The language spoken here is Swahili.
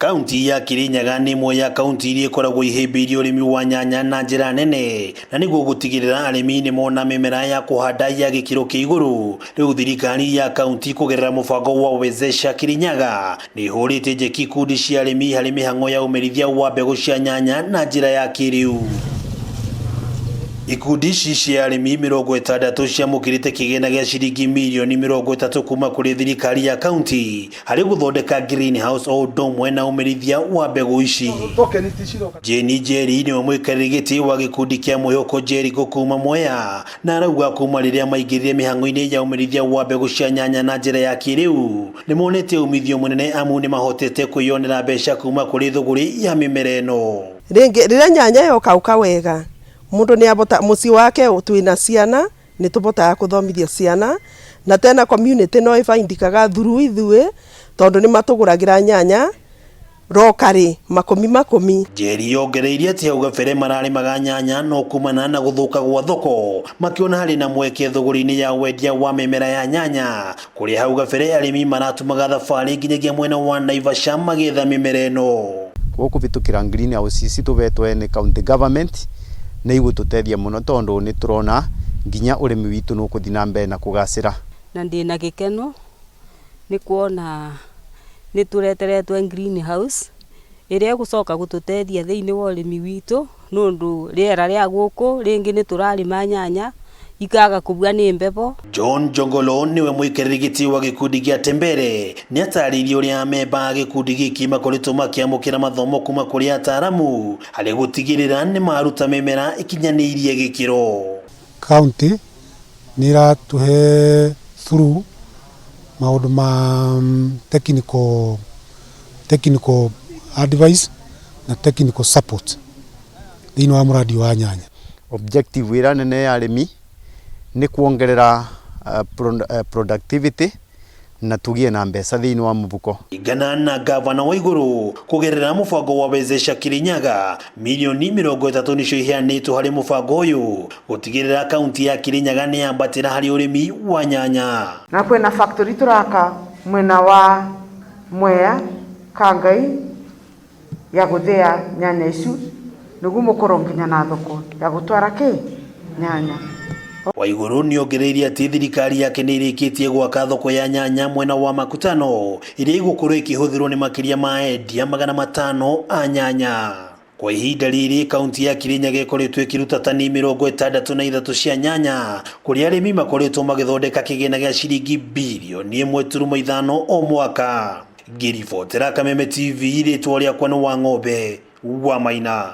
Kaunti ya Kirinyaga nĩ ĩmwe ya kaunti iria ikoragwo ihĩmbĩirie ũrĩmi wa nyanya na njĩra nene, na nĩguo gũtigĩrĩra arĩmi nĩ mona mĩmera ya kũhanda ya gĩkĩro kĩa igũrũ. Rĩu thirikari ya kaunti kũgerera mũbango wa Wezesha Kirinyaga nĩ ĩhũrĩte njeki ikundi cia arĩmi harĩ mĩhang'o ya ũmerithia wa mbegũ cia nyanya na njĩra ya kĩrĩu. Ikundi ici cia arĩmi 60 ciamũkĩrĩte kĩgĩna gĩa ciringi mirioni 30 kuma kũrĩ thirikari ya kaunti harĩ gũthondeka greenhouse o ũndũ ũmwe na ũmerithia wa mbegũ ici. Jane Njeri nĩwe mũikarĩri gĩtĩ wa gĩkundi kĩa Mwĩhoko Jericho kuma Mwea, na arauga kuma rĩrĩa maingĩrire mĩhang'o-inĩ ya ũmerithia wa mbegũ cia nyanya na njĩra ya kĩrĩu nĩ monete umithio mũnene amu nĩ mahotete kwĩyonera mbeca kuma kũrĩ thũgũrĩ ya mĩmera ĩno. Rĩrĩa nyanya yokauka wega, mundu ni abota muci wake twina ciana ni tubotaga kuthomithia ciana, na tena community no ifaindikaga through ithuĩ tondu ni matuguragira nyanya rokari makumi. Njeri yongereirie ati hau gabere mararĩmaga nyanya no kumana na gũthũka gwa thoko, makiona harĩ na mweke thũgũrĩ-inĩ ya wendia wa mĩmera ya nyanya, kũrĩa hau gabere arĩmi maratumaga thabarĩ nginyagia mwena wa Naivasha magetha mĩmera ĩno. Gũkũ bitukĩra greenhouse ici tubetwe ni county government na igũtũteithia mũno tondu nĩ turona nginya ũrĩmi witũ nĩ ũkũthiĩ na mbere na kũgacĩra. Na ndĩna gĩkeno nĩ kuona nĩ tureteretwe greenhouse ĩrĩa ĩgũcoka gũtũteithia thĩinĩ wa ũrĩmi witũ, nĩũndũ rĩera rĩa gũkũ rĩngĩ nĩ tũrarĩma nyanya ikaga kubwa nĩ mbebo. John Jongolo niwe mũikarĩri gĩtĩ wa gĩkundi gĩa Tembere nĩ atarĩirie ũrĩa amemba a gĩkundi gĩkĩ makoretwo makĩamũkĩra mathomo kuma kũrĩ ataaramu harĩ gũtigĩrĩra nĩ maruta mĩmera ikinyanĩirie gĩkĩro. County nĩ iratũhe through maũndũ ma technical advice na technical support thĩinĩ wa mũradi wa nyanya. Objective wĩra nene ya arĩmi ni kuongerera productivity na tugie na mbeca thĩinĩ wa mũbuko. Igana na gavana wa igũrũ kũgerera mũbango wa Wezesha Kirinyaga mirioni 30 nicio iheanĩtwo harĩ mũbango ũyũ gũtigĩrĩra kaunti ya Kirinyaga nĩ yambatĩra harĩ ũrĩmi wa nyanya. Na kwĩna factory turaka mwena wa Mwea Kangai ya gũthĩa nyanya icu nĩguo mũkorwo nginya na thoko ya gũtwara nyanya. Waigũrũ nĩ ongereirie atĩ thirikari yake nĩ ĩrĩkĩtie gwaka thoko ya nyanya mwena wa Makutano ĩrĩa ĩgũkorwo ĩkĩhũthĩrwo nĩ makĩria ma endia 500 a nyanya. Kwa ihinda rĩrĩ kaunti ya Kirinyaga ĩkoretwo ĩkĩruta tani 63 cia nyanya, kũrĩa arĩmi makoretwo magĩthondeka kĩgĩna gĩa ciringi birioni 1.5 o mwaka. Ngĩribotera Kameme TV, rĩtwa rĩakwa nĩ Wang'ombe wa Maina.